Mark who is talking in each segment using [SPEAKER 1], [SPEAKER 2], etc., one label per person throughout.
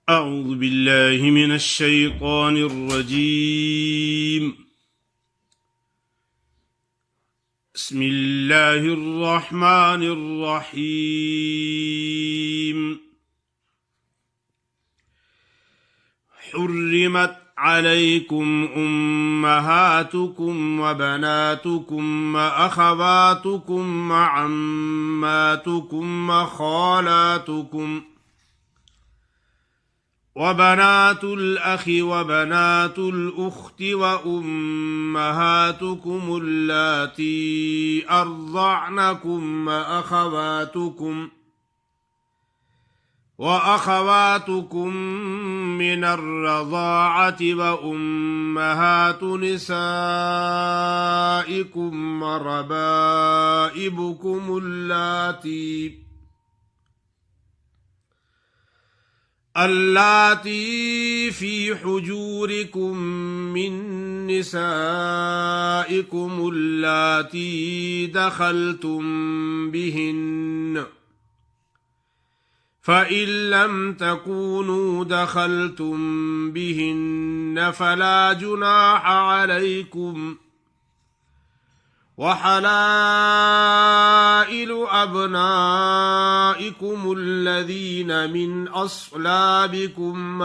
[SPEAKER 1] أعوذ بالله من الشيطان الرجيم. بسم الله الرحمن الرحيم. حرمت عليكم أمهاتكم وبناتكم وأخواتكم وعماتكم وخالاتكم وبنات الأخ وبنات الأخت وأمهاتكم اللاتي أرضعنكم وأخواتكم من الرضاعة وأمهات نسائكم وربائبكم اللاتي في حجوركم من نسائكم اللاتي دخلتم بهن، فإن لم تكونوا دخلتم بهن فلا جناح عليكم، وحلائل أبنائكم الذين من أصلابكم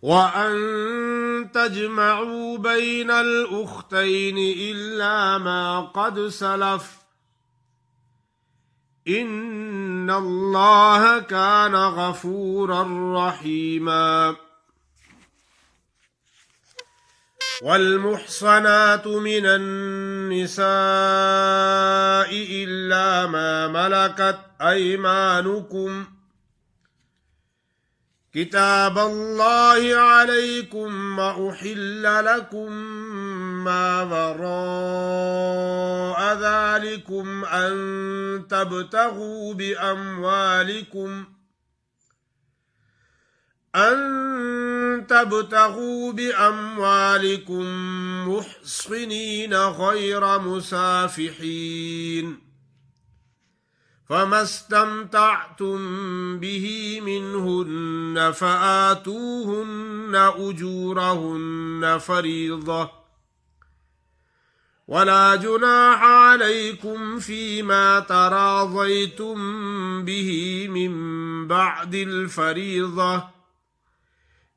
[SPEAKER 1] وأن تجمعوا بين الأختين إلا ما قد سلف، إن الله كان غفورا رحيما. والمحصنات من النساء إلا ما ملكت أيمانكم، كتاب الله عليكم، وأحل لكم ما وراء ذلكم أن تبتغوا بأموالكم محصنين غير مسافحين، فما استمتعتم به منهن فآتوهن أجورهن فريضة، ولا جناح عليكم فيما تراضيتم به من بعد الفريضة،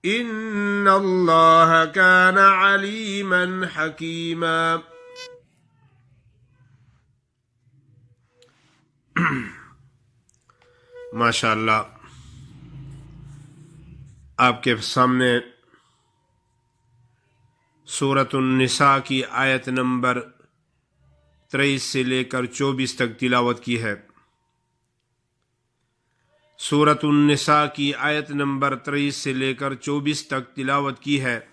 [SPEAKER 1] إن الله كان عليما حكيما. माशाअल्लाह, आपके सामने सूरत-उन-निसा की आयत नंबर 23 से लेकर 24 तक तिलावत की है। सूरत-उन-निसा की आयत नंबर 23 से लेकर 24 तक तिलावत की है।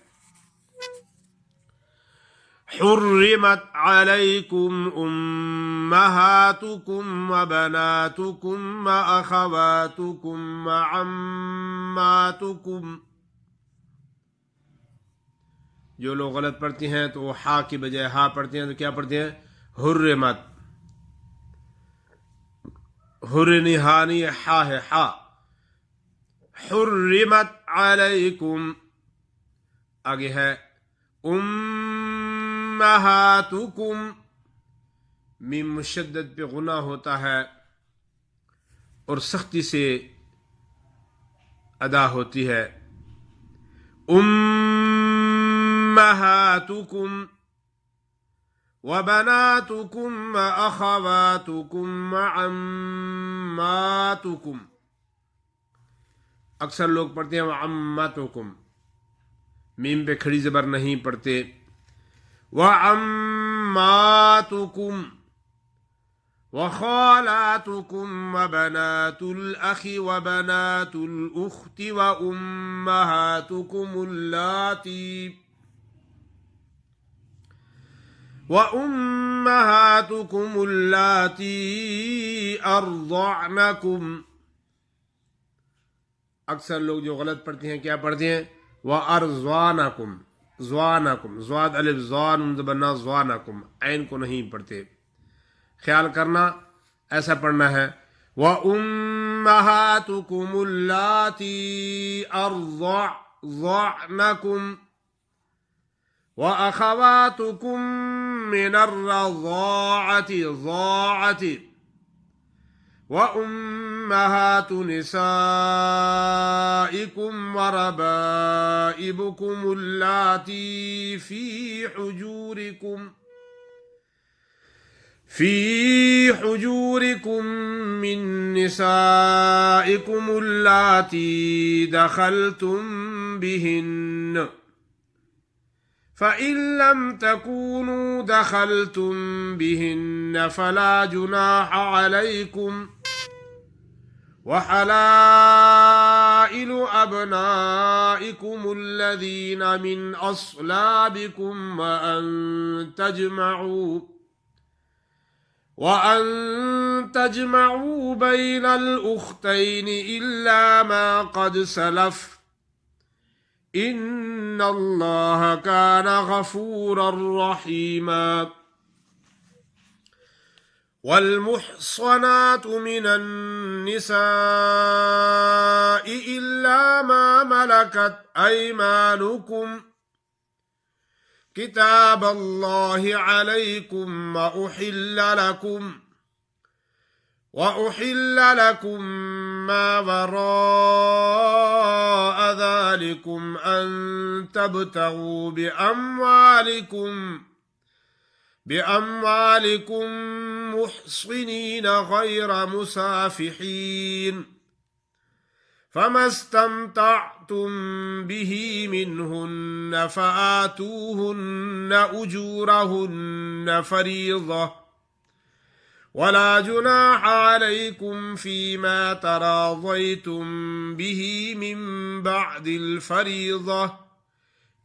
[SPEAKER 1] हुर्रिमत अलैकुम उम्महातुकुम व बनातुकुम व अखवातुकुम व अम्मातुकुम। जो लोग गलत पढ़ते हैं तो वो हा की बजाय हा पढ़ते हैं, तो क्या पढ़ते हैं? हुर्रिमत। हुर्रिनी हा नहीं, हा है, हा। हुर्रिमत अलैकुम, आगे है उम्महातुकुम। मीम मुशद्दद पे गुना होता है और सख्ती से अदा होती है। उम्महातुकुम व बनातुकुम व अखवातुकुम व अम्मातुकुम। अक्सर लोग पढ़ते हैं व अम्मातुकुम, मीम पे खड़ी जबर नहीं पढ़ते। व अम्मातुकुम व खालातुकुम व बनातुल अखी व बनातुल उख्ती व उम्महातुकुम उल्लाती अर्ज़अनकुम। अक्सर लोग जो गलत पढ़ते हैं क्या पढ़ते हैं? व अर्ज़अनकुम, ज़्वानकुम, ज़्वाद अलिफ ज़ान ज़बरना ज़्वानकुम, ऐन को नहीं पढ़ते। ख्याल करना, ऐसा पढ़ना है। व उम्महातुकुम उल्लाती अर्ज़अनकुम व अखवातुकुम मिनर रज़ाअति व उम्महातु निसाइकुम व रबाइबुकुम उल्लाती في حجوركم من نسائكم اللاتي دخلتم بهن فإن لم تكونوا دخلتم بهن فلا جناح عليكم وحلائل أبنائكم الذين من أصلابكم وأن تجمعوا بين الأختين إلا ما قد سلف إن الله كان غفورا رحيما والمحصنات من النساء إلا ما ملكت أيمانكم كتاب الله عليكم وأحل لكم ما وراء ذلكم أن تبتغوا بأموالكم محصنين غير مسافحين فما استمتعتم به منهن فآتوهن أجورهن فريضة ولا جناح عليكم فيما تراضيتم به من بعد الفريضة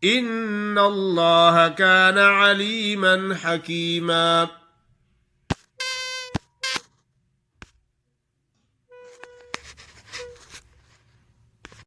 [SPEAKER 1] إن الله كان عليما حكيما